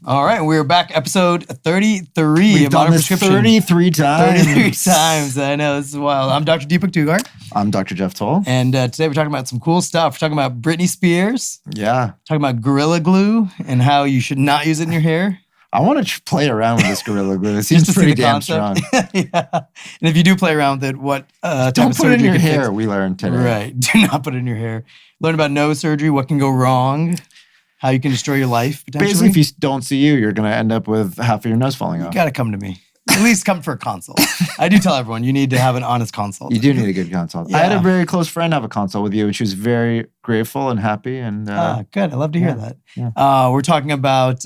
All right, we're back, episode 33 We've of done Modern this Prescription. 33 times. 33 times. I know, this is wild. I'm Dr. Deepak Dugar, I'm Dr. Jeff Toll. and today we're talking about some cool stuff. We're talking about Britney Spears, Yeah. talking about Gorilla Glue and how you should not use it in your hair. I want to play around with this Gorilla Glue. It seems pretty damn strong. Yeah. And if you do play around with it, what type Don't of put it in surgery your could hair, fix- we learned today. Right. Do not put it in your hair. Learn about nose surgery, what can go wrong, how you can destroy your life, potentially. Basically, if you don't see you're going to end up with half of your nose falling You off. got to come to me. At least come for a consult. I do tell everyone you need to have an honest consult. You do need a good consult. Yeah. I had a very close friend have a consult with you, and she was very grateful and happy. And Good. I love to hear yeah, that. yeah. We're talking about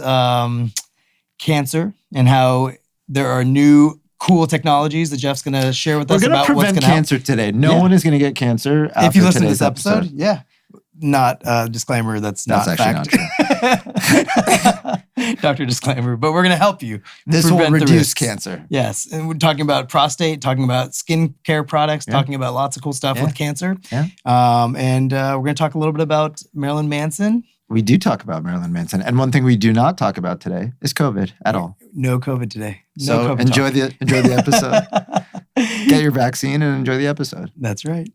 cancer and how there are new cool technologies that Jeff's going to share with we're us going to about what's prevent going to help. cancer today. No Yeah. one is going to get cancer after If you listen to today's this episode, yeah. Not disclaimer, that's not actually fact. not true. Doctor disclaimer, but we're going to help you. This will prevent the reduce risks. cancer. Yes. And we're talking about prostate, talking about skincare products, Yeah. talking about lots of cool stuff Yeah. with cancer. Yeah. And we're going to talk a little bit about Marilyn Manson. We do talk about Marilyn Manson. And one thing we do not talk about today is COVID at all. No COVID today. No So COVID enjoy talk. the episode. Get your vaccine and enjoy the episode. That's right.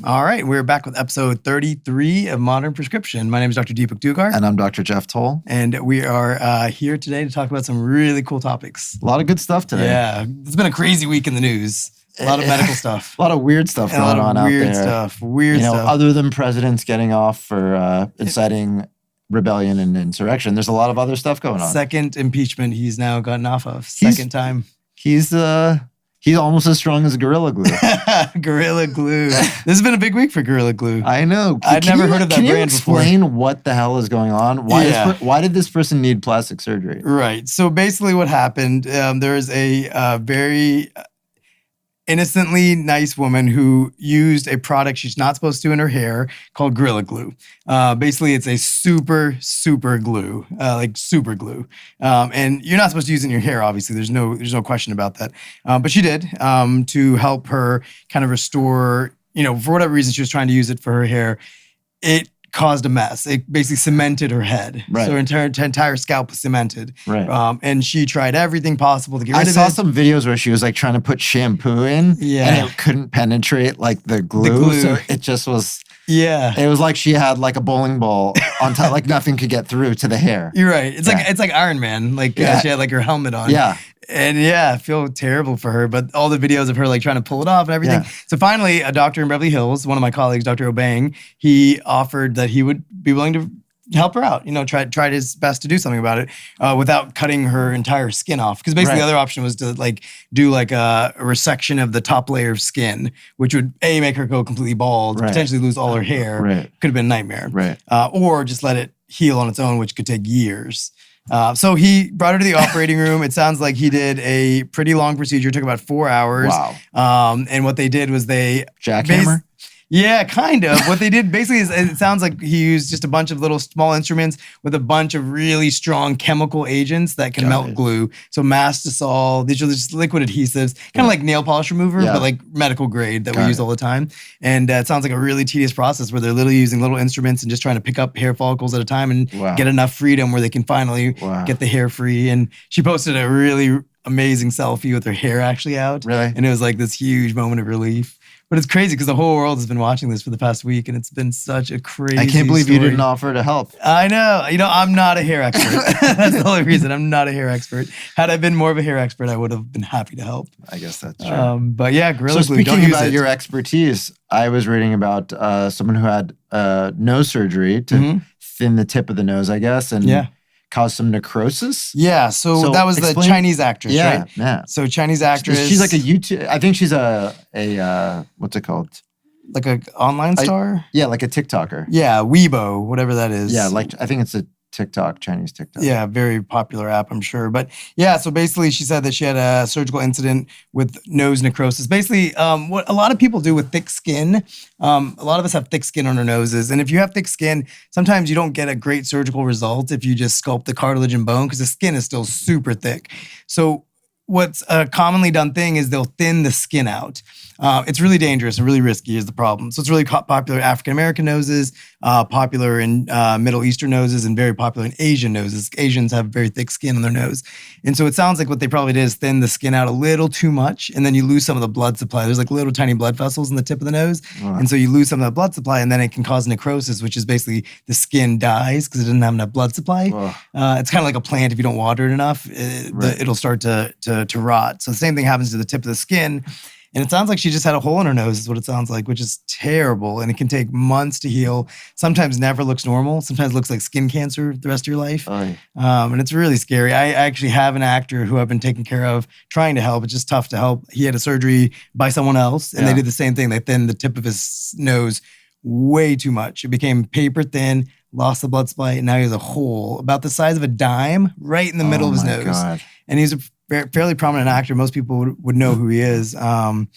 All right, we're back with episode 33 of Modern Prescription. My name is Dr. Deepak Dugar, And I'm Dr. Jeff Toll. and we are here today to talk about some really cool topics. A lot of good stuff today. Yeah, it's been a crazy week in the news. A lot of medical stuff. A lot of weird stuff And a lot going of on weird out there. stuff. Weird stuff. Other than presidents getting off for inciting rebellion and insurrection, there's a lot of other stuff going on. Second impeachment he's now gotten off of. Second time. He's almost as strong as Gorilla Glue. Gorilla Glue. This has been a big week for Gorilla Glue. I know. I'd never heard of that Can you brand before. explain what the hell is going on? Why did this person need plastic surgery? Right. So basically what happened, there is a very innocently nice woman who used a product she's not supposed to in her hair called Gorilla Glue. Basically, it's a super glue, like super glue. And you're not supposed to use it in your hair, obviously. There's no question about that. But she did to help her kind of restore, for whatever reason she was trying to use it for her hair. It caused a mess. It basically cemented her head. Right. So her entire scalp was cemented. Right. And she tried everything possible to get rid I of it. saw some videos where she was like trying to put shampoo in, Yeah. and it couldn't penetrate like the glue. glue. So it just was. Yeah. It was like she had like a bowling ball on top, like nothing could get through to the hair. You're right. It's Yeah. like Iron Man. Like Yeah. she had like her helmet on. Yeah. And yeah, I feel terrible for her. But all the videos of her like trying to pull it off and everything. Yeah. So finally, a doctor in Beverly Hills, one of my colleagues, Dr. Obang, he offered that he would be willing to help her out. Tried his best to do something about it without cutting her entire skin off. Because basically Right. the other option was to like do like a resection of the top layer of skin, which would make her go completely bald, Right. potentially lose all her hair. Right. Could have been a nightmare. Right. Or just let it heal on its own, which could take years. So he brought her to the operating room. It sounds like he did a pretty long procedure. It took about 4 hours. Wow. And what they did was they Jackhammer? Yeah, kind of. What they did basically is it sounds like he used just a bunch of little small instruments with a bunch of really strong chemical agents that can Got melt it. glue. So mastosol, these are just liquid adhesives, kind of like nail polish remover, Yeah. but like medical grade that Got we use it. all the time. And it sounds like a really tedious process where they're literally using little instruments and just trying to pick up hair follicles at a time and Wow. get enough freedom where they can finally Wow. get the hair free. And she posted a really amazing selfie with her hair actually out. Really? And it was like this huge moment of relief. But it's crazy because the whole world has been watching this for the past week, and it's been such a crazy I can't believe you story. didn't offer to help. I know. I'm not a hair expert. That's the only reason. I'm not a hair expert. Had I been more of a hair expert, I would have been happy to help. I guess that's true. But yeah, Gorilla So Glue, don't speaking use about it. your expertise, I was reading about someone who had nose surgery to thin the tip of the nose, I guess, and Yeah. caused some necrosis. Yeah, so that was the explain- Chinese actress, Yeah, right? yeah. So Chinese actress. She's like a YouTube. I think she's a what's it called? like a online star? Yeah, like a TikToker. Yeah, Weibo, whatever that is. Yeah, like I think it's a TikTok, Chinese TikTok. Yeah, very popular app, I'm sure. But yeah, so basically she said that she had a surgical incident with nose necrosis. Basically, what a lot of people do with thick skin, a lot of us have thick skin on our noses. And if you have thick skin, sometimes you don't get a great surgical result if you just sculpt the cartilage and bone because the skin is still super thick. So what's a commonly done thing is they'll thin the skin out. It's really dangerous and really risky is the problem. So it's really popular in African-American noses, popular in Middle Eastern noses, and very popular in Asian noses. Asians have very thick skin on their nose. And so it sounds like what they probably did is thin the skin out a little too much, and then you lose some of the blood supply. There's like little tiny blood vessels in the tip of the nose. Wow. And so you lose some of the blood supply, and then it can cause necrosis, which is basically the skin dies because it doesn't have enough blood supply. It's kind of like a plant. If you don't water it enough, it'll start to rot. So the same thing happens to the tip of the skin. And it sounds like she just had a hole in her nose is what it sounds like, which is terrible. And it can take months to heal. Sometimes never looks normal. Sometimes looks like skin cancer the rest of your life. And it's really scary. I actually have an actor who I've been taking care of, trying to help. It's just tough to help. He had a surgery by someone else, and they did the same thing. They thinned the tip of his nose way too much. It became paper thin, lost the blood supply, and now he has a hole about the size of a dime right in the middle of his nose. God. And he's a fairly prominent actor. Most people would know who he is. And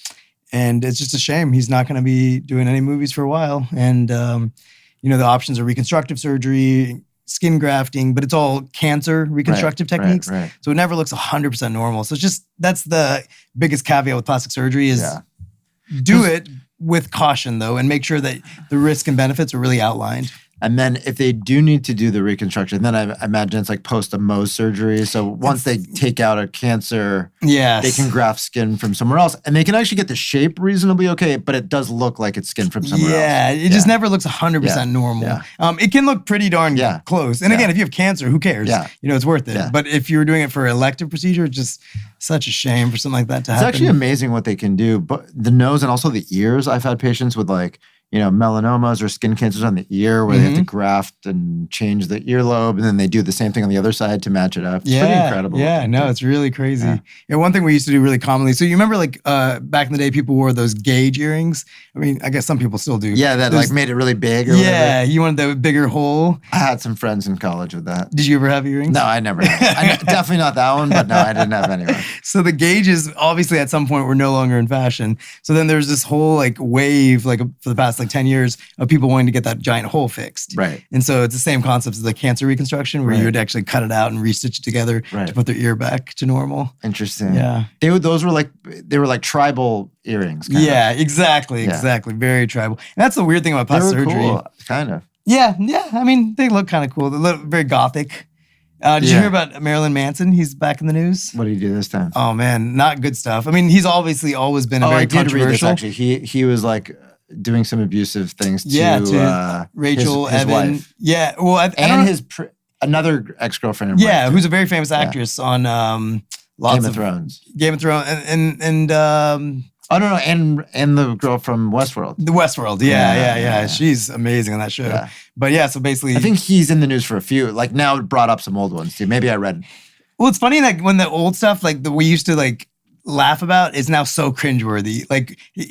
it's just a shame. He's not going to be doing any movies for a while. And, the options are reconstructive surgery, skin grafting, but it's all cancer reconstructive techniques. Right. So it never looks 100% normal. So it's just, that's the biggest caveat with plastic surgery is do it with caution though, and make sure that the risks and benefits are really outlined. And then if they do need to do the reconstruction, then I imagine it's like post a Mohs surgery. So once they take out a cancer, they can graft skin from somewhere else. And they can actually get the shape reasonably okay, but it does look like it's skin from somewhere else. Yeah, it just never looks 100% normal. Yeah. It can look pretty darn close. And again, if you have cancer, who cares? Yeah. It's worth it. Yeah. But if you were doing it for an elective procedure, it's just such a shame for something like that to happen. It's actually amazing what they can do. But the nose and also the ears, I've had patients with melanomas or skin cancers on the ear where they have to graft and change the earlobe, and then they do the same thing on the other side to match it up. It's pretty incredible. Yeah, no, it's really crazy. Yeah, one thing we used to do really commonly. So you remember back in the day, people wore those gauge earrings? I mean, I guess some people still do. Yeah, that made it really big or whatever. Yeah, you wanted the bigger hole. I had some friends in college with that. Did you ever have earrings? No, I never had. Definitely not that one, but no, I didn't have any. So the gauges obviously at some point were no longer in fashion. So then there's this whole wave for the past 10 years of people wanting to get that giant hole fixed. Right. And so it's the same concept as the cancer reconstruction where you would actually cut it out and restitch it together to put their ear back to normal. Interesting. Yeah. Those were like tribal earrings. Exactly. Very tribal. And that's the weird thing about plastic surgery. Cool, kind of. Yeah. I mean, they look kind of cool. They look very gothic. Did you hear about Marilyn Manson? He's back in the news. What did he do this time? Oh man, not good stuff. I mean, he's obviously always been very controversial. Read this, actually. He was doing some abusive things to Rachel his Evan. wife. Yeah, well, another ex-girlfriend. Who's a very famous actress on Game of Thrones. Game of Thrones and and the girl from Westworld. The Westworld, yeah. She's amazing on that show. Yeah. But so basically, I think he's in the news for a few. Now it brought up some old ones too. Maybe I read. Well, it's funny that when the old stuff that we used to laugh about is now so cringeworthy.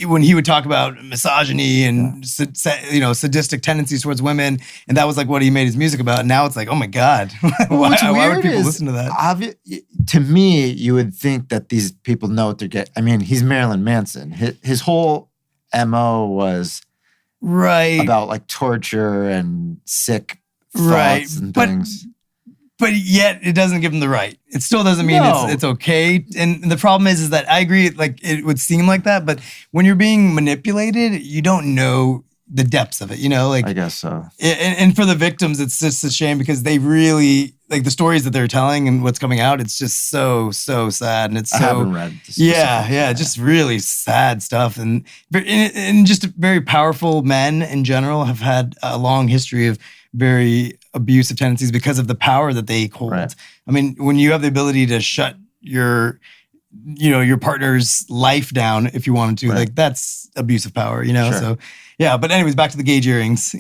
When he would talk about misogyny and sadistic tendencies towards women, and that was what he made his music about. And now it's oh my God, why would people listen to that? To me, you would think that these people know what they're getting. I mean, he's Marilyn Manson. His whole MO was about torture and sick thoughts and things. But yet it doesn't give them the right. It still doesn't mean it's okay. And the problem is that I agree, it would seem like that, but when you're being manipulated, you don't know the depths of it, I guess so. And for the victims, it's just a shame because they really, the stories that they're telling and what's coming out, it's just so sad. And it's I haven't read this. Just really sad stuff. And just very powerful men in general have had a long history of very abusive tendencies because of the power that they hold. Right. I mean, when you have the ability to shut your partner's life down if you wanted to, that's abusive power, Sure. So, but anyways, back to the gauge earrings,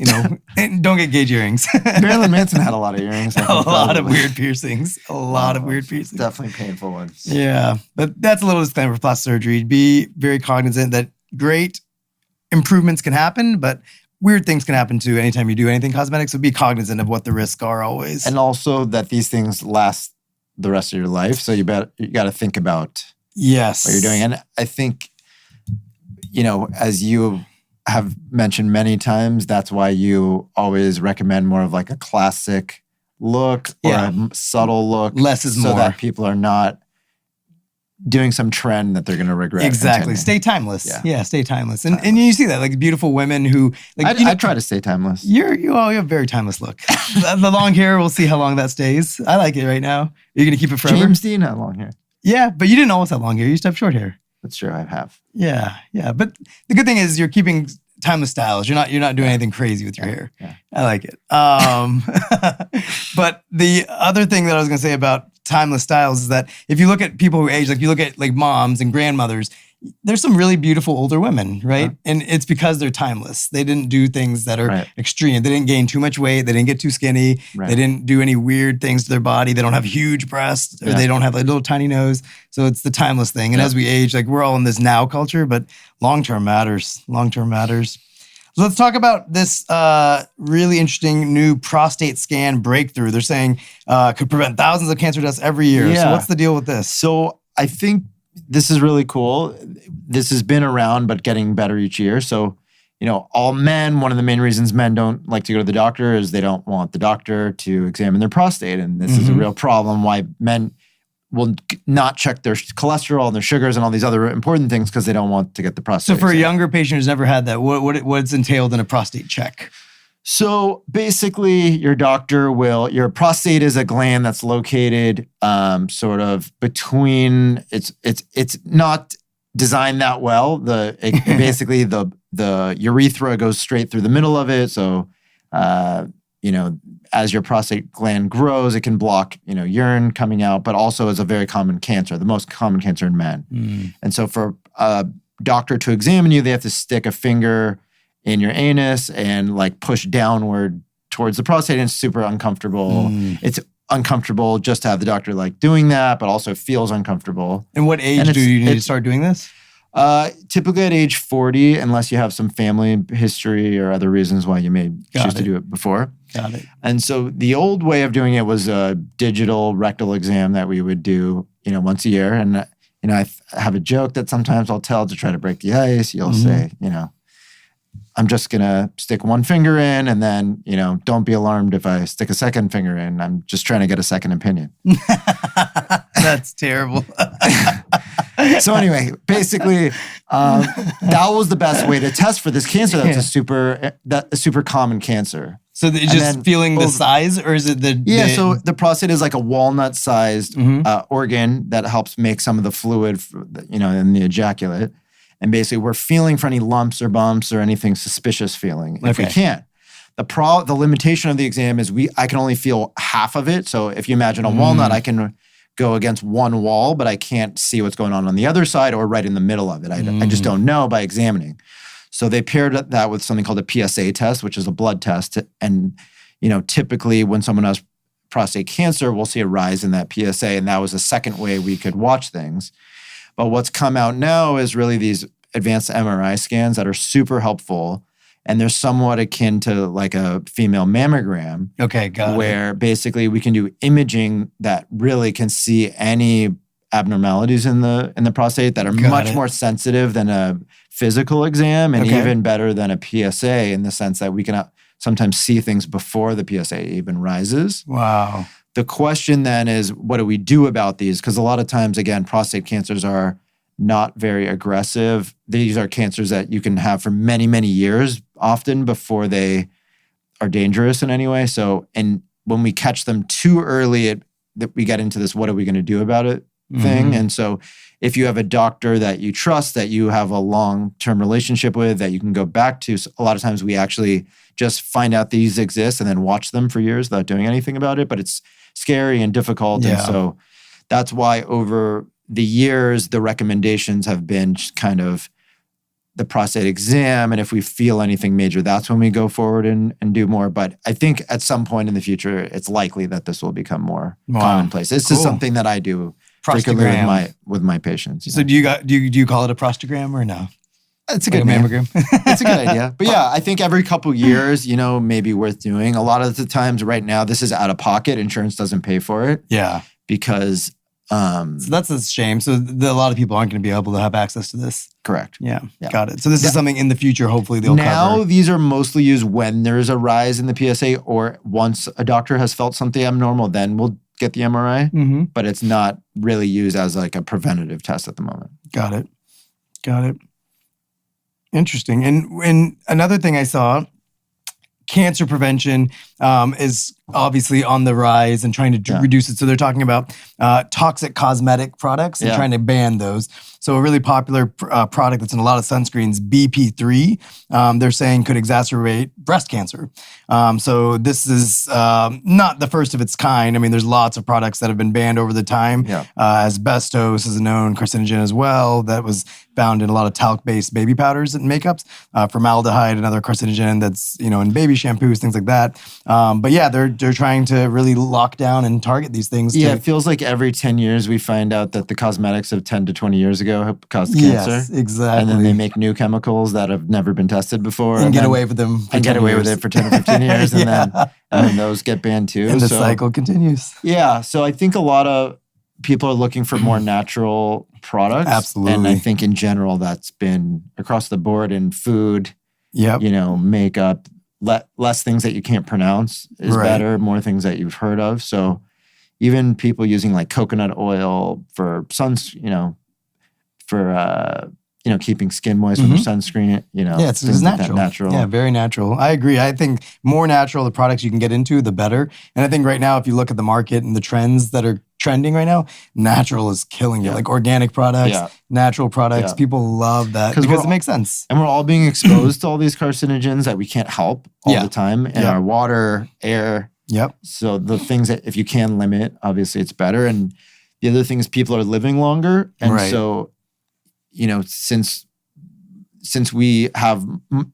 don't get gauge earrings. Marilyn Manson had a lot of earrings. A lot of weird piercings. Definitely painful ones. Yeah, but that's a little disclaimer for plastic surgery. Be very cognizant that great improvements can happen, but weird things can happen too anytime you do anything cosmetic. So be cognizant of what the risks are always. And also that these things last the rest of your life. So you got to think about what you're doing. And I think, as you have mentioned many times, that's why you always recommend more of like a classic look or a subtle look. Less is more. So that people are not doing some trend that they're going to regret. Exactly. Stay timeless. Yeah, stay timeless. And you see that, like beautiful women who... like I try to stay timeless. You have a very timeless look. The long hair, we'll see how long that stays. I like it right now. You're going to keep it forever? James Dean had long hair. Yeah, but you didn't always have long hair. You used to have short hair. That's true, I have. Yeah. But the good thing is you're keeping timeless styles. You're not doing anything crazy with your hair. Yeah. I like it. But the other thing that I was going to say about timeless styles is that if you look at people who age, like you look at like moms and grandmothers, there's some really beautiful older women, right? And it's because they're timeless. They didn't do things that are extreme. They didn't gain too much weight. They didn't get too skinny. They didn't do any weird things to their body. They don't have huge breasts or they don't have a little tiny nose. So it's the timeless thing. And as we age, like we're all in this now culture, but long-term matters. Long-term matters. So let's talk about this really interesting new prostate scan breakthrough. They're saying could prevent thousands of cancer deaths every year. Yeah. So what's the deal with this? So I think this is really cool. This has been around, but getting better each year. So, all men, one of the main reasons men don't like to go to the doctor is they don't want the doctor to examine their prostate. And this is a real problem why men will not check their cholesterol and their sugars and all these other important things because they don't want to get the prostate. So for a younger patient who's never had that, what's entailed in a prostate check? So basically your prostate is a gland that's located sort of between, it's not designed that well. Basically the urethra goes straight through the middle of it. So, as your prostate gland grows, it can block, urine coming out, but also is a very common cancer, the most common cancer in men. And so for a doctor to examine you, they have to stick a finger in your anus and like push downward towards the prostate, and it's super uncomfortable. It's uncomfortable just to have the doctor like doing that, but also feels uncomfortable. And what age do you need to start doing this? Typically at age 40, unless you have some family history or other reasons why you may choose to do it before. Got it. And so the old way of doing it was a digital rectal exam that we would do, once a year. And, I have a joke that sometimes I'll tell to try to break the ice. You'll say, I'm just going to stick one finger in and then, don't be alarmed if I stick a second finger in. I'm just trying to get a second opinion. That's terrible. So anyway, basically, that was the best way to test for this cancer. That's a super common cancer. So it's just feeling the size, or is it the... Yeah, so the prostate is like a walnut-sized organ that helps make some of the fluid, in the ejaculate. And basically, we're feeling for any lumps or bumps or anything suspicious feeling if we can. The limitation of the exam is I can only feel half of it. So if you imagine a walnut, I can go against one wall, but I can't see what's going on the other side or right in the middle of it. I just don't know by examining. So they paired that with something called a PSA test, which is a blood test. And, typically when someone has prostate cancer, we'll see a rise in that PSA. And that was the second way we could watch things. But what's come out now is really these advanced MRI scans that are super helpful. And they're somewhat akin to like a female mammogram. Okay, got it. Where basically we can do imaging that really can see any abnormalities in the prostate that are much more sensitive than a physical exam and even better than a PSA in the sense that we can sometimes see things before the PSA even rises. Wow. The question then is, what do we do about these? Because a lot of times, again, prostate cancers are not very aggressive. These are cancers that you can have for many, many years, often before they are dangerous in any way. So, and when we catch them too early, that we get into this, what are we going to do about it thing? And so if you have a doctor that you trust, that you have a long-term relationship with, that you can go back to, a lot of times we actually just find out these exist and then watch them for years without doing anything about it. But it's scary and difficult. And so that's why over the years, the recommendations have been kind of the prostate exam. And if we feel anything major, that's when we go forward and do more. But I think at some point in the future, it's likely that this will become more commonplace. This is something that I do frequently with my patients. So do you call it a prostagram or no? It's a good mammogram. It's a good idea. But yeah, I think every couple years, maybe worth doing. A lot of the times right now, this is out of pocket. Insurance doesn't pay for it. Yeah. Because... so that's a shame. So a lot of people aren't going to be able to have access to this. Correct. Yeah. Got it. So this is something in the future, hopefully they'll cover. Now, these are mostly used when there's a rise in the PSA or once a doctor has felt something abnormal, then we'll get the MRI. Mm-hmm. But it's not really used as like a preventative test at the moment. Got it. Interesting. And another thing I saw, cancer prevention is obviously on the rise and trying to reduce it. So they're talking about toxic cosmetic products and trying to ban those. So a really popular product that's in a lot of sunscreens, BP3, they're saying could exacerbate breast cancer. So this is not the first of its kind. I mean, there's lots of products that have been banned over the time. Yeah. Asbestos is a known carcinogen as well. That was found in a lot of talc-based baby powders and makeups. Formaldehyde, another carcinogen that's, in baby shampoos, things like that. But yeah, they're trying to really lock down and target these things. Yeah, it feels like every 10 years we find out that the cosmetics of 10 to 20 years ago have caused cancer. Yes, exactly. And then they make new chemicals that have never been tested before. And get away with them. And get away with it for 10 or 15 years. And then those get banned too. And the cycle continues. Yeah. So I think a lot of people are looking for more natural products. Absolutely. And I think in general, that's been across the board in food, makeup, less things that you can't pronounce is better, more things that you've heard of. So even people using like coconut oil for keeping skin moist with sunscreen, it's natural. Natural. Yeah, very natural. I agree. I think more natural the products you can get into, the better. And I think right now, if you look at the market and the trends that are trending right now, natural is killing it. Like organic products, natural products. People love that because it makes sense. And we're all being exposed to all these carcinogens that we can't help all the time in our water, air. Yep. So the things that if you can limit, obviously it's better. And the other thing is people are living longer. And so, since we have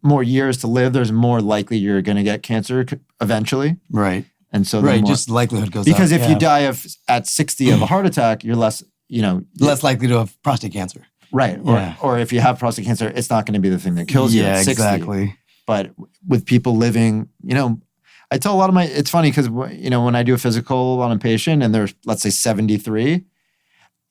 more years to live, there's more likely you're going to get cancer eventually. Right. And so just likelihood goes because up. If you die at 60 of a heart attack, you're less likely to have prostate cancer. Right. Or if you have prostate cancer, it's not going to be the thing that kills you at 60. Exactly. But with people living, I tell a lot of it's funny because, when I do a physical on a patient and they're, let's say 73,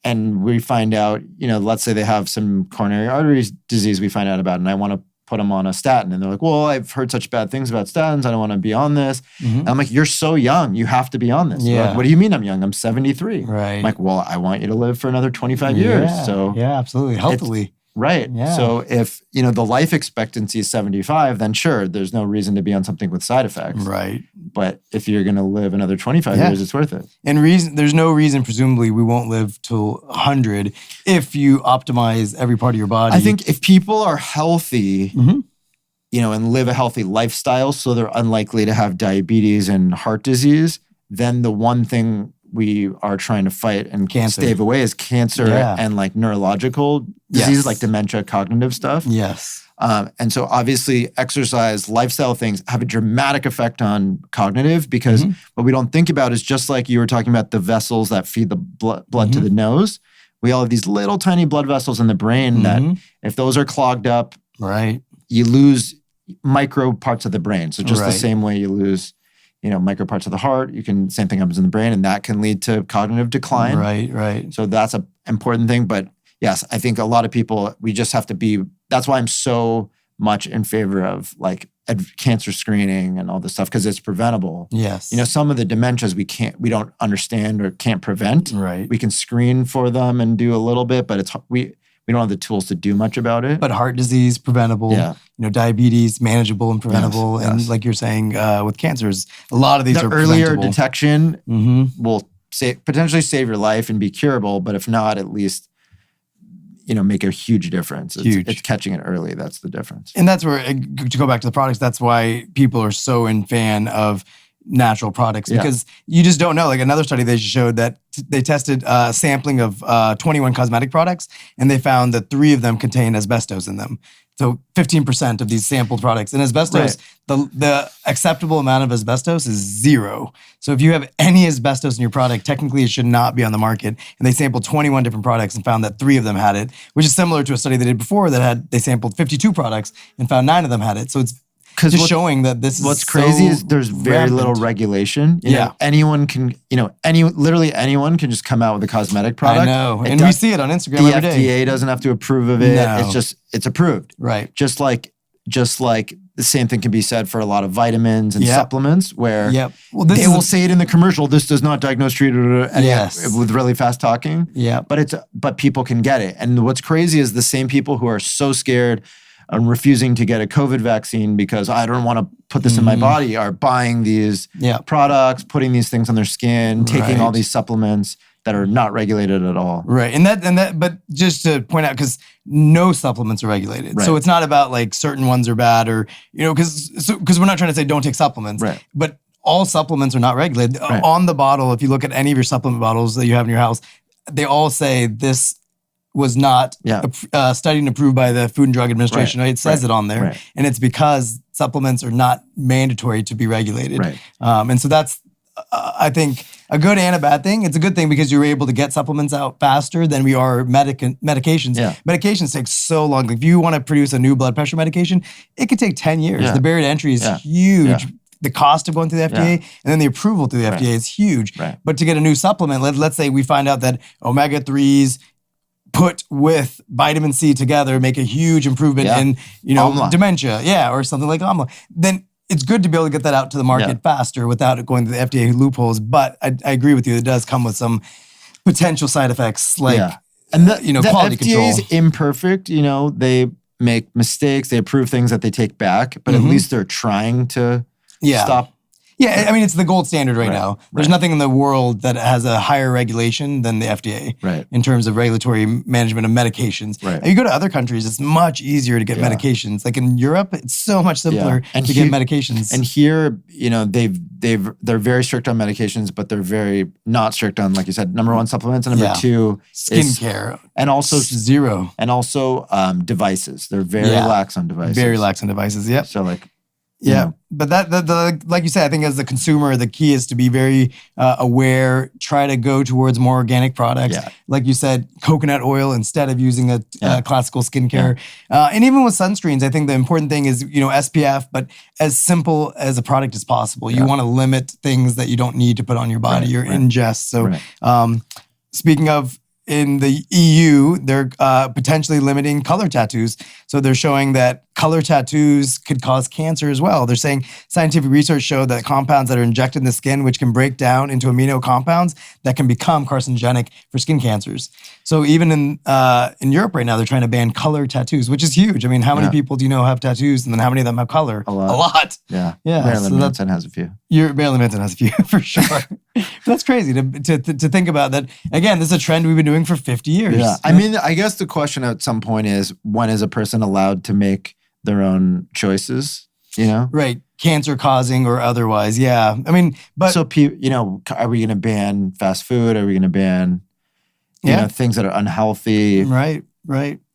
and we find out, let's say they have some coronary artery disease we find out about, and I want to put them on a statin. And they're like, well, I've heard such bad things about statins. I don't want to be on this. And I'm like, you're so young. You have to be on this. Yeah. Like, what do you mean I'm young? I'm 73. Right. I'm like, well, I want you to live for another 25 years. So yeah, absolutely. Healthily. Right. Yeah. So if, the life expectancy is 75, then sure, there's no reason to be on something with side effects. Right. But if you're going to live another 25 years, it's worth it. And there's no reason, presumably, we won't live till 100 if you optimize every part of your body. I think if people are healthy, and live a healthy lifestyle, so they're unlikely to have diabetes and heart disease, then the one thing we are trying to fight and stave away is cancer and like neurological diseases like dementia, cognitive stuff. Yes. And so obviously exercise, lifestyle things have a dramatic effect on cognitive because what we don't think about is just like you were talking about the vessels that feed the blood to the nose. We all have these little tiny blood vessels in the brain that if those are clogged up, you lose micro parts of the brain. So just the same way you lose micro parts of the heart, same thing happens in the brain, and that can lead to cognitive decline. Right. So that's an important thing. But yes, I think a lot of people, we just have to that's why I'm so much in favor of like cancer screening and all this stuff because it's preventable. Yes. Some of the dementias we don't understand or can't prevent. Right. We can screen for them and do a little bit, but we don't have the tools to do much about it. But heart disease, preventable. Yeah. Diabetes, manageable and preventable. Yes. And like you're saying, with cancers, a lot of these are earlier preventable. Detection will potentially save your life and be curable, but if not, at least, make a huge difference. It's catching it early. That's the difference. And that's where, to go back to the products, that's why people are so in fan of natural products because you just don't know. Like another study they showed that they tested a sampling of 21 cosmetic products and they found that 3 of them contain asbestos in them. So 15% of these sampled products. And asbestos, the acceptable amount of asbestos is 0. So if you have any asbestos in your product, technically it should not be on the market. And they sampled 21 different products and found that 3 of them had it, which is similar to a study they did before they sampled 52 products and found 9 of them had it. So it's just showing that this is what's crazy is there's very little regulation. You know, anyone can, literally anyone can just come out with a cosmetic product. I know. And we see it on Instagram every day. The FDA doesn't have to approve of it. No. It's approved. Right. Just like the same thing can be said for a lot of vitamins and supplements where they will say it in the commercial, this does not diagnose, treat, with really fast talking. Yeah. But people can get it. And what's crazy is the same people who are so scared and refusing to get a COVID vaccine because I don't want to put this in my body are buying these products, putting these things on their skin, taking all these supplements that are not regulated at all. Right. And that, but just to point out, because no supplements are regulated. Right. So it's not about like certain ones are bad or, because we're not trying to say don't take supplements. Right. But all supplements are not regulated. Right. On the bottle, if you look at any of your supplement bottles that you have in your house, they all say this was not studied and approved by the Food and Drug Administration. Right? It says it on there. Right. And it's because supplements are not mandatory to be regulated. Right. And so that's, I think, a good and a bad thing. It's a good thing because you're able to get supplements out faster than we are medications. Yeah. Medications take so long. Like if you want to produce a new blood pressure medication, it could take 10 years. Yeah. The barrier to entry is huge. Yeah. The cost of going through the FDA and then the approval through the FDA is huge. Right. But to get a new supplement, let's say we find out that omega-3s put with vitamin C together make a huge improvement in, dementia, or something like amla. Then it's good to be able to get that out to the market faster without it going to the FDA loopholes. But I agree with you; it does come with some potential side effects, like and the quality FDA control. Is imperfect. They make mistakes, they approve things that they take back, but at least they're trying to stop. Yeah, I mean, it's the gold standard right now. There's nothing in the world that has a higher regulation than the FDA in terms of regulatory management of medications. Right. And you go to other countries, it's much easier to get medications. Like in Europe, it's so much simpler to get medications. And here, they're very strict on medications, but they're very not strict on, like you said, number 1, supplements, and number 2, skincare. And also 0. And also devices. They're very lax on devices. Very lax on devices, yep. So like, but that like you said, I think as the consumer, the key is to be very aware, try to go towards more organic products. Yeah. Like you said, coconut oil instead of using a classical skincare. Yeah. And even with sunscreens, I think the important thing is, SPF, but as simple as a product as possible. You want to limit things that you don't need to put on your body or ingest. So speaking of, in the EU, they're potentially limiting color tattoos. So they're showing that color tattoos could cause cancer as well. They're saying scientific research showed that compounds that are injected in the skin, which can break down into amino compounds that can become carcinogenic for skin cancers. So even in Europe right now, they're trying to ban color tattoos, which is huge. I mean, how many people do you know have tattoos, and then how many of them have color? A lot. A lot. Yeah. Marilyn Manson has a few. Marilyn Manson has a few, for sure. That's crazy to think about that. Again, this is a trend we've been doing for 50 years. Yeah. I mean, I guess the question at some point is, when is a person allowed to make their own choices, Right. Cancer causing or otherwise. Yeah. I mean, but. So, are we going to ban fast food? Are we going to ban, things that are unhealthy? Right.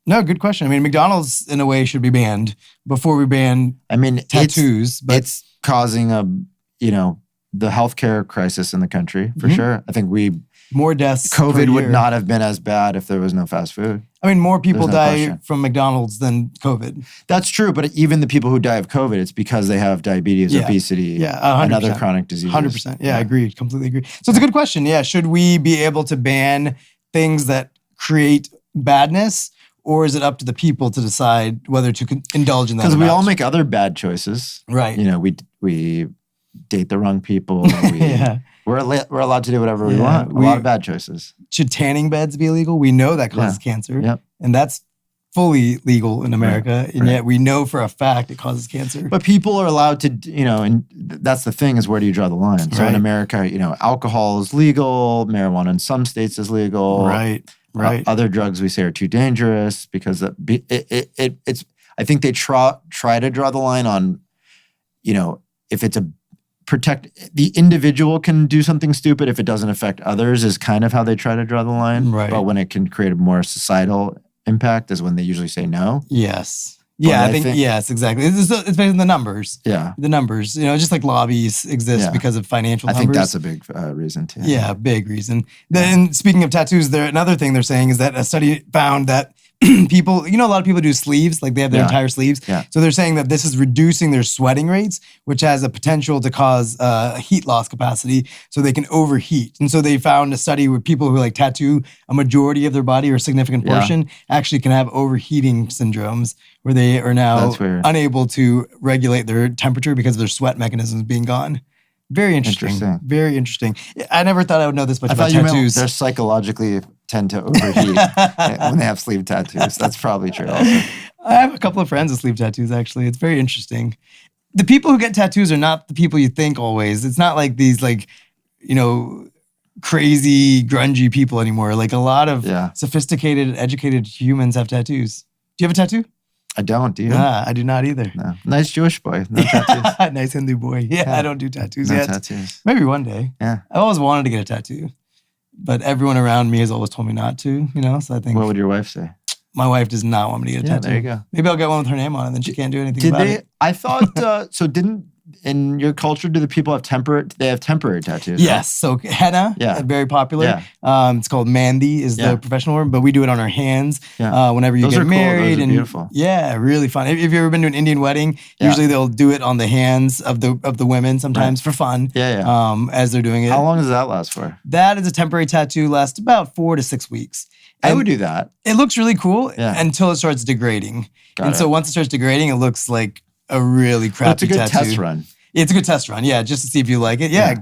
No, good question. I mean, McDonald's in a way should be banned before we ban tattoos. But it's causing the healthcare crisis in the country for sure. I think more deaths. COVID would not have been as bad if there was no fast food. I mean, more people die from McDonald's than COVID. That's true, but even the people who die of COVID, it's because they have diabetes, obesity, and other chronic diseases. 100%. Yeah, I agree. Completely agree. So it's a good question. Yeah, should we be able to ban things that create badness, or is it up to the people to decide whether to indulge in that? Because we all make other bad choices. Right. We date the wrong people. We're allowed to do whatever we want. A lot of bad choices. Should tanning beds be illegal? We know that causes cancer. Yep. And that's fully legal in America. And yet we know for a fact it causes cancer. But people are allowed to, and that's the thing, is where do you draw the line? So in America, alcohol is legal. Marijuana in some states is legal. Right. Other drugs we say are too dangerous because it's. I think they try to draw the line on, if it's protect the individual can do something stupid if it doesn't affect others is kind of how they try to draw the line. Right. But when it can create a more societal impact is when they usually say no. Yes. Yeah, I think yes, exactly. It's based on the numbers. Yeah. The numbers, just like lobbies exist because of financial numbers. I think that's a big reason too. Yeah, big reason. Then speaking of tattoos, another thing they're saying is that a study found that people, a lot of people do sleeves, like they have their entire sleeves. Yeah. So they're saying that this is reducing their sweating rates, which has a potential to cause heat loss capacity, so they can overheat. And so they found a study where people who like tattoo a majority of their body or a significant portion actually can have overheating syndromes, where they are now unable to regulate their temperature because of their sweat mechanisms being gone. Very interesting. Very interesting. I never thought I would know this much about tattoos. They're psychologically tend to overheat when they have sleeve tattoos. That's probably true also. I have a couple of friends with sleeve tattoos, actually. It's very interesting. The people who get tattoos are not the people you think always. It's not like these crazy, grungy people anymore. Like a lot of sophisticated, educated humans have tattoos. Do you have a tattoo? I don't. Do you? I do not either. No. Nice Jewish boy. No tattoos. Nice Hindu boy. Yeah, I don't do tattoos yet. Tattoos. Maybe one day. Yeah. I always wanted to get a tattoo, but everyone around me has always told me not to, So I think. What would your wife say? My wife does not want me to get a tattoo. There you go. Maybe I'll get one with her name on it, and then she can't do anything about it. I thought, in your culture, do the people have temporary tattoos? Yes. Right? So henna, very popular. Yeah. It's called mandi is the professional word, but we do it on our hands whenever you get married. Those are beautiful. Yeah, really fun. If you've ever been to an Indian wedding, usually they'll do it on the hands of the women sometimes for fun. As they're doing it. How long does that last for? That is a temporary tattoo, lasts about 4 to 6 weeks. I would do that. It looks really cool until it starts degrading. So once it starts degrading, it looks like a really crappy tattoo. It's a good test run. It's a good test run, just to see if you like it. Yeah,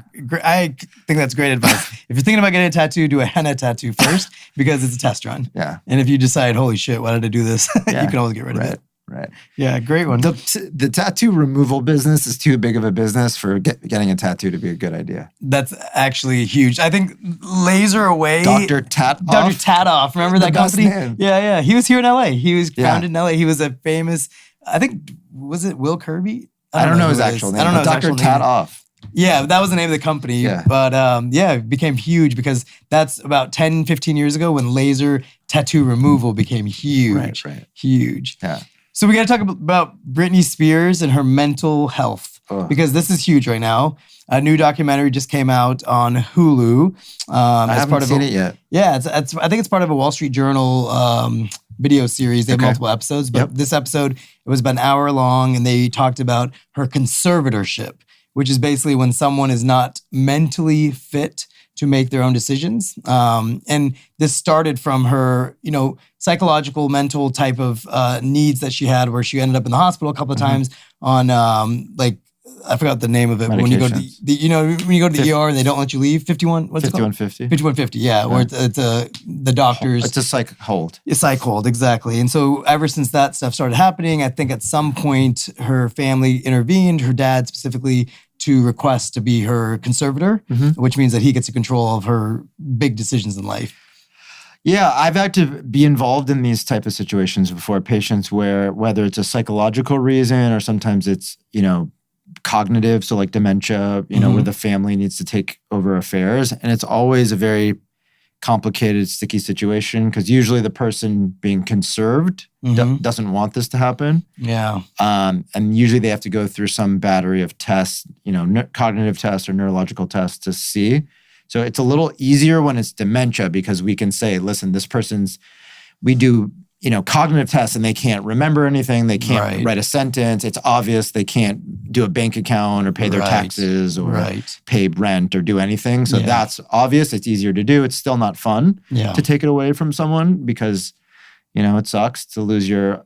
I think that's great advice. If you're thinking about getting a tattoo, do a henna tattoo first because it's a test run. Yeah. And if you decide, holy shit, why did I do this? You can always get rid of it. Right. Yeah, great one. The tattoo removal business is too big of a business for getting a tattoo to be a good idea. That's actually huge. I think Laser Away. Dr. Tatoff. Dr. Tatoff. Remember that company? Name. Yeah. He was here in LA. He was founded in LA. He was a famous, I think, was it Will Kirby? I don't know his actual name. I don't know Dr. Tatoff. Yeah, that was the name of the company. Yeah. But it became huge because that's about 10, 15 years ago when laser tattoo removal became huge. Right. Huge. Yeah. So we got to talk about Britney Spears and her mental health because this is huge right now. A new documentary just came out on Hulu. I haven't seen it yet. Yeah, I think it's part of a Wall Street Journal video series. They have multiple episodes, but this episode, it was about an hour long, and they talked about her conservatorship, which is basically when someone is not mentally fit to make their own decisions. And this started from her, psychological, mental type of needs that she had, where she ended up in the hospital a couple of times on I forgot the name of it. But when you go to when you go to the ER and they don't let you leave, 5150. 5150, yeah. Where it's the doctors. It's a psych hold. A psych hold, exactly. And so ever since that stuff started happening, I think at some point her family intervened, her dad specifically, to request to be her conservator, which means that he gets to control of her big decisions in life. Yeah, I've had to be involved in these type of situations before, patients where whether it's a psychological reason or sometimes it's, cognitive, so like dementia, where the family needs to take over affairs. And it's always a very complicated, sticky situation because usually the person being conserved doesn't want this to happen. Yeah. And usually they have to go through some battery of tests, cognitive tests or neurological tests to see. So it's a little easier when it's dementia because we can say, listen, we do cognitive tests and they can't remember anything. They can't write a sentence. It's obvious they can't do a bank account or pay their taxes or pay rent or do anything. So that's obvious. It's easier to do. It's still not fun to take it away from someone because, it sucks to lose your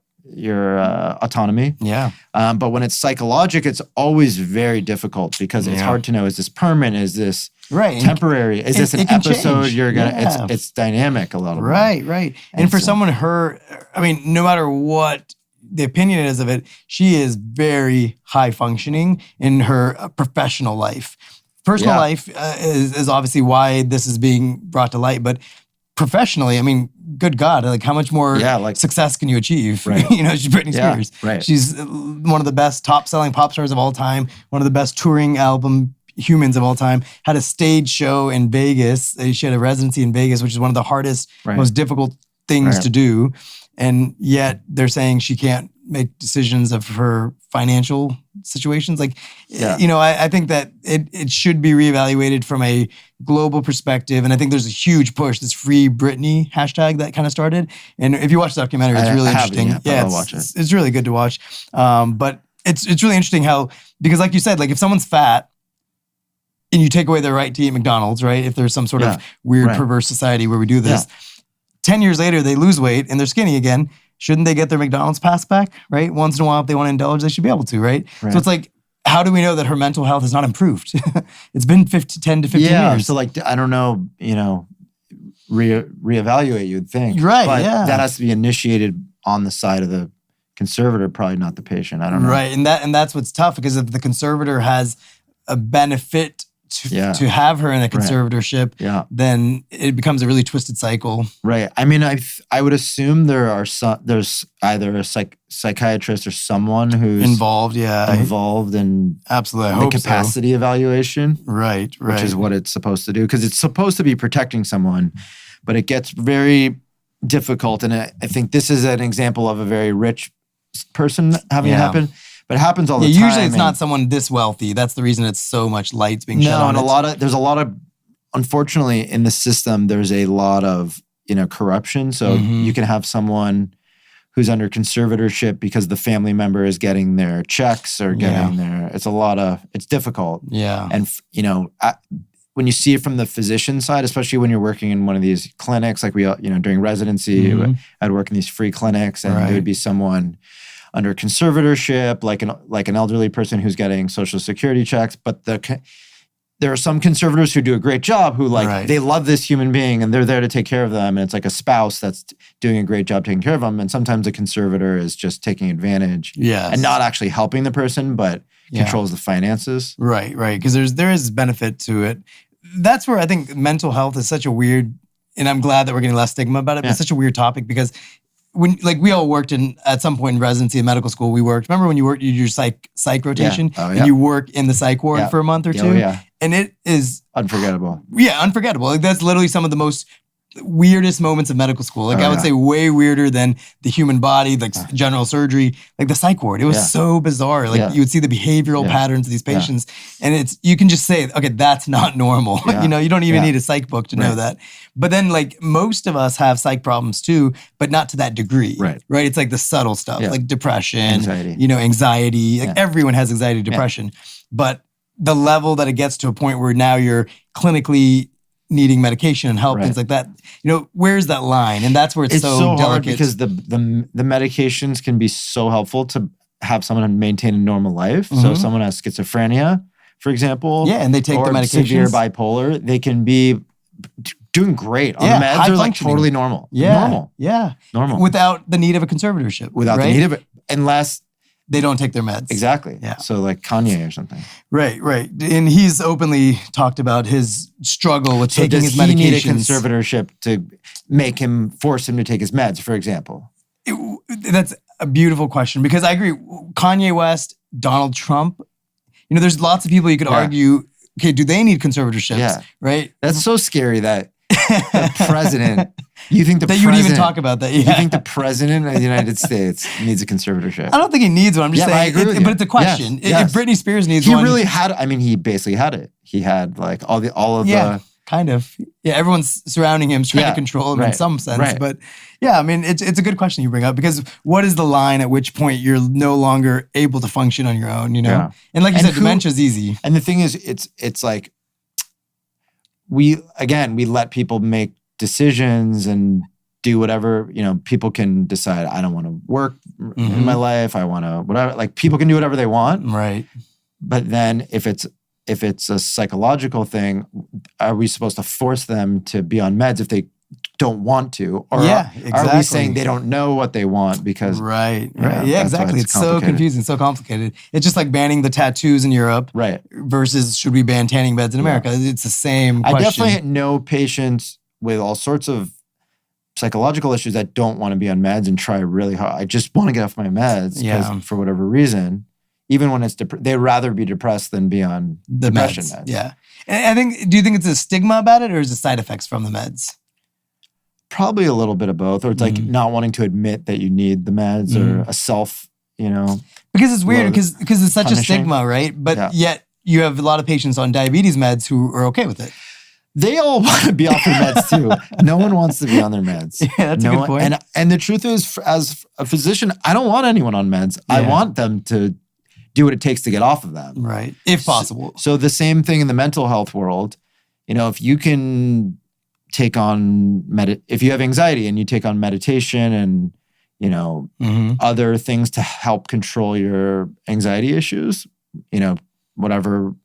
autonomy. Yeah. But when it's psychological, it's always very difficult because it's hard to know, is this permanent? Is this temporary? Is this an episode change. You're going to, it's dynamic a lot of Right. And for someone no matter what the opinion is of it, she is very high functioning in her professional life. Personal life is obviously why this is being brought to light, but professionally, good God, like how much more success can you achieve? Right. She's Britney Spears. Right. She's one of the best top-selling pop stars of all time, one of the best touring album humans of all time, had a stage show in Vegas. She had a residency in Vegas, which is one of the hardest, most difficult things to do. And yet they're saying she can't make decisions of her financial situations. Like, I think that it should be reevaluated from a global perspective. And I think there's a huge push, this Free Britney hashtag that kind of started. And if you watch the documentary, it's really interesting. I'll watch it. It's really good to watch. But it's really interesting how, because like you said, like if someone's fat and you take away their right to eat McDonald's, right? If there's some sort of weird perverse society where we do this, 10 years later, they lose weight and they're skinny again. Shouldn't they get their McDonald's pass back, right? Once in a while, if they want to indulge, they should be able to, right? So it's like, how do we know that her mental health has not improved? It's been 10 to 15 years. So like, I don't know, reevaluate, you'd think. Right, but that has to be initiated on the side of the conservator, probably not the patient. I don't know. Right, and that's what's tough, because if the conservator has a benefit to have her in a conservatorship, then it becomes a really twisted cycle. Right. I mean, I would assume there's either a psychiatrist or someone who's involved in absolutely the capacity evaluation. Right. Which is what it's supposed to do, because it's supposed to be protecting someone, but it gets very difficult. And I think this is an example of a very rich person having it happen. But it happens all the time. Usually it's not someone this wealthy. That's the reason it's so much light's being shed on it. There's a lot of, unfortunately, in the system, there's a lot of, corruption. So you can have someone who's under conservatorship because the family member is getting their checks or getting it's difficult. Yeah. And, when you see it from the physician side, especially when you're working in one of these clinics, like during residency, I'd work in these free clinics, and there would be someone under conservatorship, like an elderly person who's getting Social Security checks. But there are some conservators who do a great job, who they love this human being and they're there to take care of them. And it's like a spouse that's doing a great job taking care of them. And sometimes a conservator is just taking advantage and not actually helping the person, but controls the finances. Right. Because there is benefit to it. That's where I think mental health is such a weird, and I'm glad that we're getting less stigma about it, but it's such a weird topic, because when we all worked at some point in residency in medical school, we worked. Remember when you did your psych rotation and you work in the psych ward for a month or two? And it is unforgettable. Yeah, unforgettable. Like that's literally some of the most weirdest moments of medical school. Like I would say way weirder than the human body, like general surgery, like the psych ward. It was so bizarre. Like you would see the behavioral patterns of these patients, and you can just say, okay, that's not normal. You don't even need a psych book to know that. But then like most of us have psych problems too, but not to that degree. Right? It's like the subtle stuff, like depression, anxiety. Like everyone has anxiety, depression. But the level that it gets to a point where now you're clinically needing medication and help, things like that. Where's that line? And that's where it's so delicate. Hard, because the medications can be so helpful to have someone maintain a normal life. So if someone has schizophrenia, for example, and they take the medications, severe bipolar, they can be doing great on the meds. They're like totally normal. Normal. Without the need of a conservatorship. Without the need of it. Unless they don't take their meds. Exactly. Yeah. So like Kanye or something. Right. And he's openly talked about his struggle with taking his medications. Does he need a conservatorship to force him to take his meds, for example? That's a beautiful question, because I agree. Kanye West, Donald Trump, there's lots of people you could argue, okay, do they need conservatorships? Yeah. Right? That's so scary that the president, you would even talk about that. Yeah. You think the president of the United States needs a conservatorship? I don't think he needs one. I'm just saying, I agree with you. But it's a question. Yes. If Britney Spears needs one, he really had. I mean, he basically had it. He had like all of the. Kind of. Yeah, everyone's surrounding him, trying to control him in some sense. Right. But yeah, I mean, it's a good question you bring up, because what is the line at which point you're no longer able to function on your own? Yeah. And like you said, dementia's easy. And the thing is, it's like we let people make decisions and do whatever, people can decide, I don't want to work in my life. I want to, whatever, like people can do whatever they want. Right. But then if it's a psychological thing, are we supposed to force them to be on meds if they don't want to? Or are we saying they don't know what they want because... Right. Yeah, exactly. It's so confusing, so complicated. It's just like banning the tattoos in Europe versus should we ban tanning beds in America? It's the same question. I definitely know patients with all sorts of psychological issues that don't want to be on meds and try really hard. I just want to get off my meds because for whatever reason, even when it's they'd rather be depressed than be on the depression meds. Yeah. And do you think it's a stigma about it, or is it side effects from the meds? Probably a little bit of both, or it's like not wanting to admit that you need the meds, or a Because it's weird because it's such a stigma, right? But yet you have a lot of patients on diabetes meds who are okay with it. They all want to be off their meds too. No one wants to be on their meds. Yeah, that's a good point. And the truth is, as a physician, I don't want anyone on meds. Yeah. I want them to do what it takes to get off of them. Right. If possible. So the same thing in the mental health world. If you can take on if you have anxiety and you take on meditation and other things to help control your anxiety issues, whatever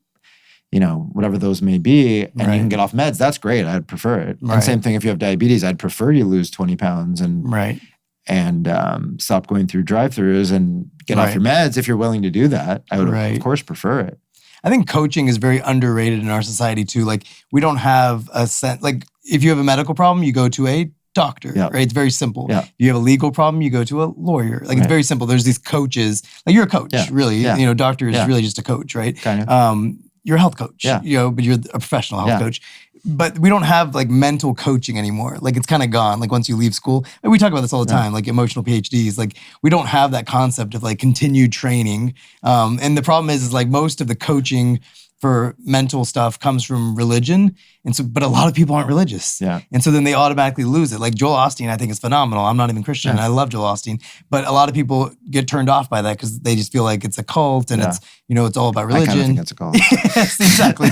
those may be, and you can get off meds, that's great. I'd prefer it. Right. And same thing if you have diabetes, I'd prefer you lose 20 pounds and stop going through drive-thrus and get off your meds. If you're willing to do that, I would of course prefer it. I think coaching is very underrated in our society too. Like we don't have a sense, like if you have a medical problem, you go to a doctor, right? It's very simple. If you have a legal problem, you go to a lawyer. Like it's very simple. There's these coaches, like you're a coach, really. Doctor is really just a coach, right? Kind of. You're a health coach, but you're a professional health coach. But we don't have like mental coaching anymore. Like it's kind of gone. Like once you leave school, and we talk about this all the time, like emotional PhDs, like we don't have that concept of like continued training. And the problem is like most of the coaching for mental stuff comes from religion. And so, but a lot of people aren't religious. Yeah. And so then they automatically lose it. Like Joel Osteen, I think is phenomenal. I'm not even Christian. And I love Joel Osteen, but a lot of people get turned off by that because they just feel like it's a cult and it's, it's all about religion. I kind of think it's a cult. Yes, exactly.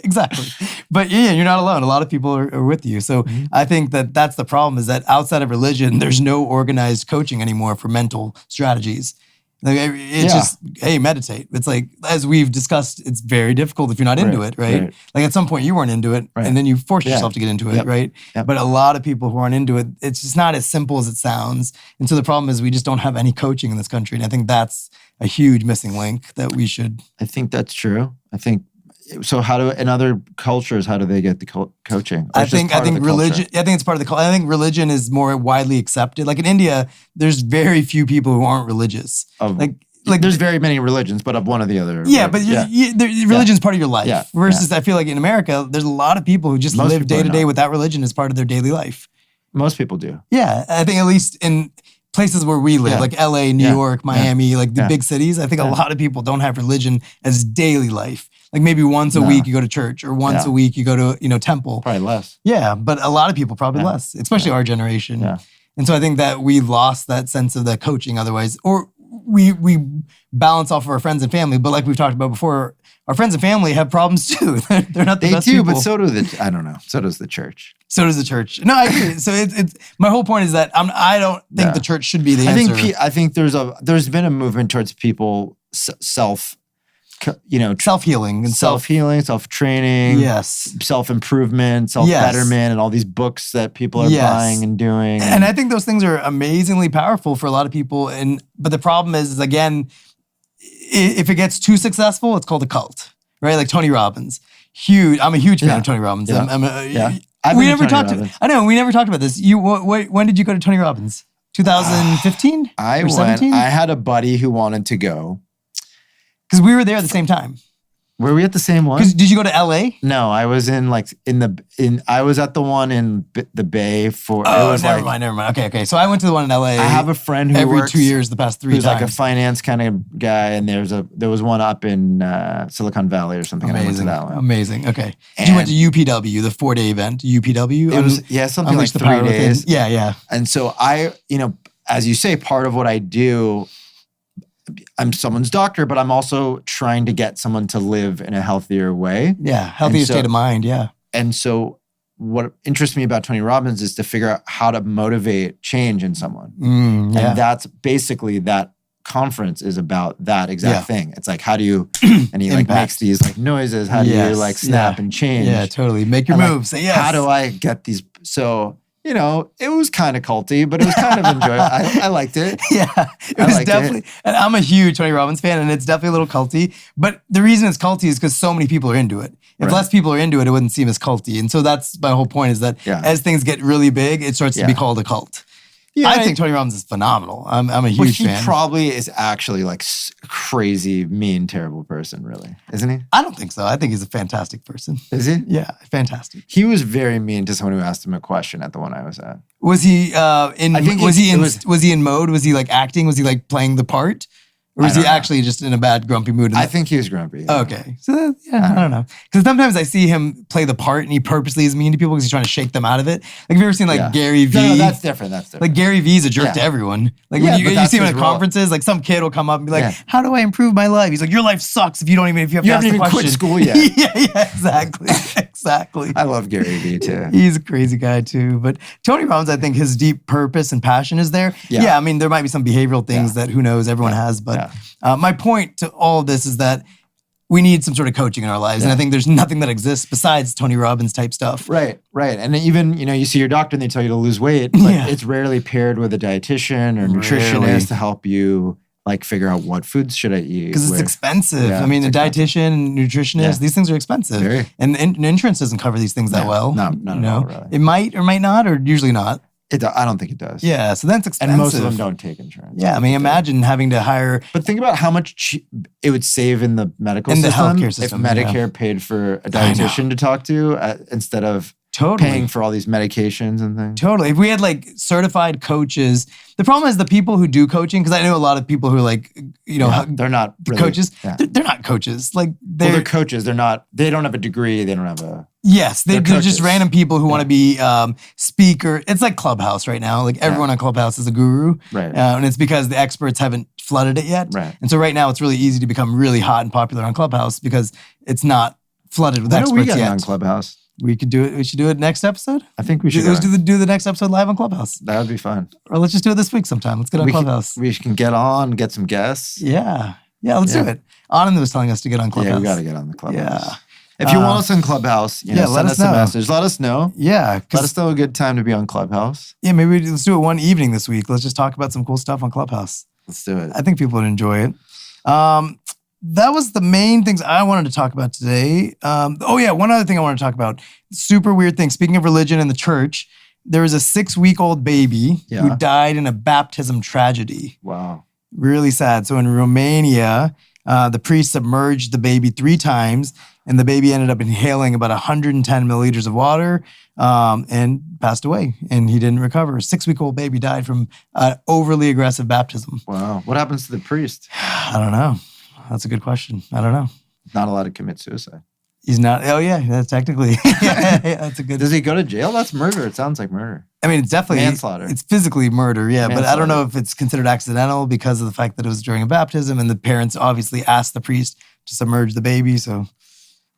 Exactly. But you're not alone. A lot of people are with you. So I think that's the problem is that outside of religion, there's no organized coaching anymore for mental strategies. Like it's just, hey, meditate. It's like, as we've discussed, it's very difficult if you're not into it, right? Like at some point you weren't into it and then you force yourself to get into it, right? But a lot of people who aren't into it, it's just not as simple as it sounds. And so the problem is we just don't have any coaching in this country. And I think that's a huge missing link that we should. I think that's true. So in other cultures, how do they get the coaching? I think religion, I think it's part of the culture. I think religion is more widely accepted. Like in India, there's very few people who aren't religious. Like there's very many religions, but of one or the other. Yeah, but religion is part of your life. Yeah, versus I feel like in America, there's a lot of people who just live day to day without religion as part of their daily life. Most people do. Yeah, I think at least in places where we live, like LA, New York, Miami, like the big cities, I think a lot of people don't have religion as daily life. Like maybe once a week you go to church or once a week you go to, temple. Probably less. Yeah, but a lot of people probably less, especially our generation. Yeah. And so I think that we lost that sense of the coaching otherwise, or we balance off of our friends and family. But like we've talked about before, our friends and family have problems too. They're not the best people. They do, but so do I don't know. So does the church. So does the church. No, I agree. So it's my whole point is that I don't think the church should be the answer. I think there's been a movement towards people self-healing and self-training, self-improvement, self-betterment, and all these books that people are buying and doing. And I think those things are amazingly powerful for a lot of people. But the problem is again, if it gets too successful, it's called a cult, right? Like Tony Robbins. I'm a huge fan of Tony Robbins. We never talked about this. When did you go to Tony Robbins? 2015? I went. I had a buddy who wanted to go. Because we were there at the same time. Were we at the same one? Did you go to LA? No, I was I was at the one in the Bay for. Oh, never mind. Okay. So I went to the one in LA. I have a friend who every 2 years, the past 3 times. Who's like a finance kind of guy, and there was one up in Silicon Valley or something. Amazing. And I went to that one. Amazing. Okay. You went to UPW, the 4-day event. UPW. It was something like 3 days. Yeah. And so as you say, part of what I do. I'm someone's doctor, but I'm also trying to get someone to live in a healthier way. Yeah, healthier state of mind, yeah. And so what interests me about Tony Robbins is to figure out how to motivate change in someone. And that's basically that conference is about that exact thing. It's like, how do you, and he makes these noises, how do you snap and change? Yeah, totally. Make your moves, say yes. How do I get these, so... it was kind of culty, but it was kind of enjoyable. I liked it. Yeah, it was definitely. And I'm a huge Tony Robbins fan, and it's definitely a little culty. But the reason it's culty is because so many people are into it. If less people are into it, it wouldn't seem as culty. And so that's my whole point is that as things get really big, it starts to be called a cult. Yeah, I think Tony Robbins is phenomenal. I'm a huge fan. He probably is actually like crazy, mean, terrible person, really, isn't he? I don't think so. I think he's a fantastic person. Is he? Yeah, fantastic. He was very mean to someone who asked him a question at the one I was at. Was he was he in mode? Was he like acting? Was he like playing the part? Or was he actually just in a bad, grumpy mood? I think he was grumpy. Yeah. Okay. So, I don't know. Because sometimes I see him play the part and he purposely is mean to people because he's trying to shake them out of it. Like, have you ever seen like Gary Vee? No, that's different. Like, Gary Vee's a jerk to everyone. Like, when you see him at conferences, like, some kid will come up and be like, how do I improve my life? He's like, your life sucks if you have to ask the question. Quit school yet. yeah, exactly. I love Gary Vee, too. He's a crazy guy, too. But Tony Robbins, I think his deep purpose and passion is there. Yeah, I mean, there might be some behavioral things that who knows, everyone has. But my point to all of this is that we need some sort of coaching in our lives. And I think there's nothing that exists besides Tony Robbins type stuff. Right. And even, you see your doctor and they tell you to lose weight, but it's rarely paired with a dietitian or nutritionist to help you like figure out what foods should I eat. Because it's expensive. I mean, a dietitian, nutritionist, these things are expensive. Very. And insurance doesn't cover these things that well. No, not at all, really. It might or might not, or usually not. I don't think it does. Yeah, so that's expensive. And most of them don't take insurance. Yeah, I mean, imagine having to hire... But think about how much it would save in the medical system. In the healthcare system, if Medicare paid for a dietitian to talk to instead of paying for all these medications and things. Totally. If we had like certified coaches... The problem is the people who do coaching, because I know a lot of people who are like, they're not really, coaches. Yeah. They're not coaches. Like they're coaches. They don't have a degree. They don't have a... Yes, they're just random people who want to be speaker. It's like Clubhouse right now. Like everyone on Clubhouse is a guru. Right. And it's because the experts haven't flooded it yet. Right. And so right now it's really easy to become really hot and popular on Clubhouse because it's not flooded with experts yet. We get on Clubhouse. We could do it. We should do it next episode. I think we should. Let's do the next episode live on Clubhouse. That would be fun. Or let's just do it this week sometime. Let's get on Clubhouse. We can get on, get some guests. Yeah. Let's do it. Anand was telling us to get on Clubhouse. Yeah, we got to get on the Clubhouse. Yeah. If you want us on Clubhouse, send us a message. Let us know. Yeah. Let us know a good time to be on Clubhouse. Yeah, maybe let's do it one evening this week. Let's just talk about some cool stuff on Clubhouse. Let's do it. I think people would enjoy it. That was the main things I wanted to talk about today. One other thing I want to talk about. Super weird thing. Speaking of religion and the church, there was a 6-week-old baby who died in a baptism tragedy. Wow. Really sad. So in Romania, the priest submerged the baby 3 times, and the baby ended up inhaling about 110 milliliters of water and passed away, and he didn't recover. A 6-week-old baby died from overly aggressive baptism. Wow. What happens to the priest? I don't know. That's a good question. I don't know. Not allowed to commit suicide. He's not. Oh, yeah. That's technically. That's a good. Does he go to jail? That's murder. It sounds like murder. I mean, it's definitely manslaughter. It's physically murder, but I don't know if it's considered accidental because of the fact that it was during a baptism and the parents obviously asked the priest to submerge the baby. So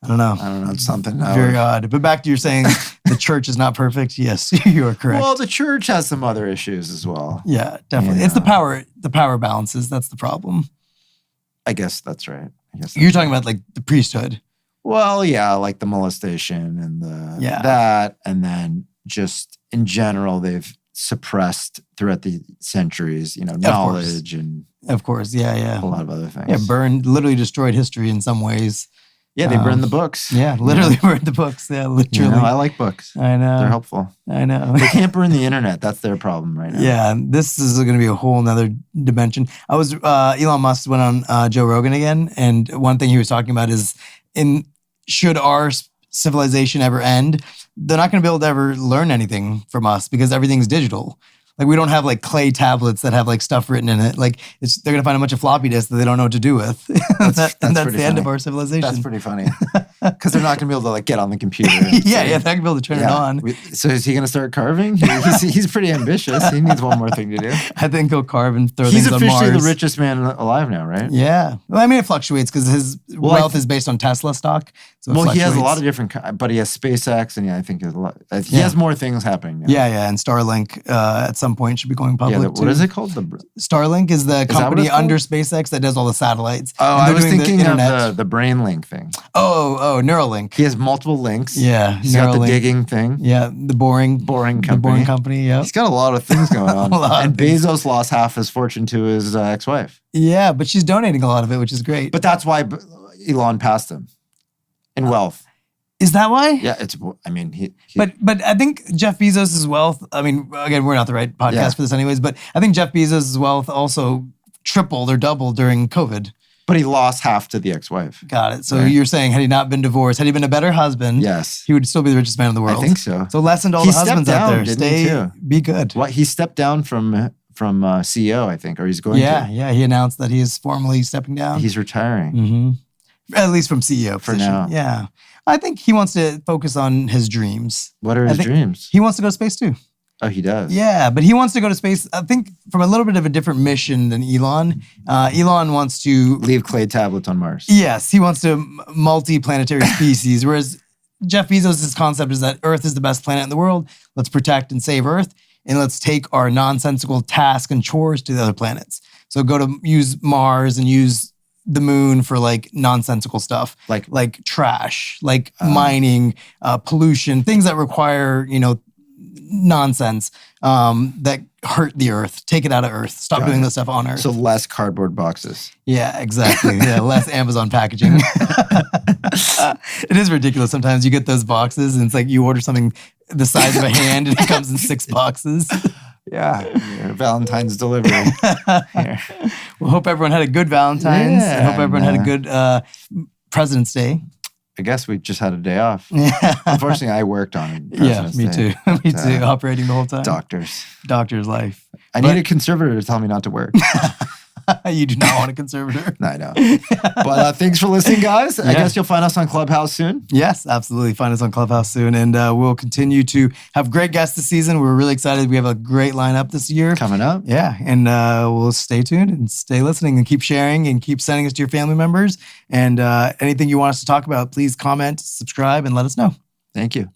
I don't know. It's something very odd. But back to your saying the church is not perfect. Yes, you are correct. Well, the church has some other issues as well. Yeah, definitely. Yeah. It's the power balances. That's the problem. I guess that's right. You're talking about like the priesthood. Well, yeah, like the molestation and that, and then just in general, they've suppressed throughout the centuries, knowledge and of course, a lot of other things. Yeah, literally destroyed history in some ways. Yeah, they burned the books. Yeah, literally burned the books. Yeah, literally. I like books. I know. They're helpful. I know. They can't burn the internet. That's their problem right now. Yeah, this is going to be a whole nother dimension. Elon Musk went on Joe Rogan again, and one thing he was talking about is should our civilization ever end, they're not going to be able to ever learn anything from us because everything's digital. Like we don't have like clay tablets that have like stuff written in it. Like they're gonna find a bunch of floppy disks that they don't know what to do with. That's the end of our civilization. That's pretty funny. Because they're not gonna be able to like get on the computer. They're not gonna be able to turn it on. So is he gonna start carving? He's pretty ambitious. He needs one more thing to do. I think he'll carve and throw things on Mars. He's officially the richest man alive now, right? Yeah. Well, I mean, it fluctuates because his wealth is based on Tesla stock. So he has a lot of different, but he has SpaceX, and I think he has more things happening now. Yeah, and Starlink at some point should be going public. Yeah, what is it called? Starlink is the company under SpaceX that does all the satellites. Oh, I was thinking of the brain link thing. Oh, Neuralink. He has multiple links. Yeah, he's got the digging thing. Yeah, the boring company. The boring company. Yeah, he's got a lot of things going on. And Bezos lost half his fortune to his ex-wife. Yeah, but she's donating a lot of it, which is great. But that's why Elon passed him in wealth. Is that why? Yeah, he But I think Jeff Bezos' wealth, I mean, again, we're not the right podcast for this anyways, but I think Jeff Bezos' wealth also tripled or doubled during COVID. But he lost half to the ex-wife. Got it. So you're saying, had he not been divorced, had he been a better husband, yes, he would still be the richest man in the world. I think so. So lesson to all the husbands out there: be good. What, he stepped down from CEO, I think, or he's going to. Yeah. He announced that he is formally stepping down. He's retiring. Mm-hmm. At least from CEO for position. now. Yeah. I think he wants to focus on his dreams. What are his dreams? He wants to go to space too. Oh, he does? Yeah, but he wants to go to space, I think, from a little bit of a different mission than Elon. Elon wants to... leave clay tablets on Mars. Yes, he wants to multi-planetary species, whereas Jeff Bezos' concept is that Earth is the best planet in the world. Let's protect and save Earth, and let's take our nonsensical tasks and chores to the other planets. So go to use Mars and use the moon for like nonsensical stuff, like trash, like mining, pollution, things that require, nonsense that hurt the Earth. Take it out of Earth. Stop doing this stuff on Earth. So less cardboard boxes. Yeah, exactly. Yeah, less Amazon packaging. It is ridiculous. Sometimes you get those boxes and it's like you order something the size of a hand and it comes in 6 boxes. Yeah, Valentine's delivery. Well, hope everyone had a good Valentine's. I hope everyone had a good President's Day. I guess we just had a day off. Yeah. Unfortunately, I worked on President's me Day. too. Me too. Operating the whole time. Doctor's life. I need a conservator to tell me not to work. You do not want a conservator. I know. But thanks for listening, guys. I guess you'll find us on Clubhouse soon. Yes, absolutely. Find us on Clubhouse soon. And we'll continue to have great guests this season. We're really excited. We have a great lineup this year. Coming up. Yeah. And we'll stay tuned and stay listening and keep sharing and keep sending us to your family members. And anything you want us to talk about, please comment, subscribe, and let us know. Thank you.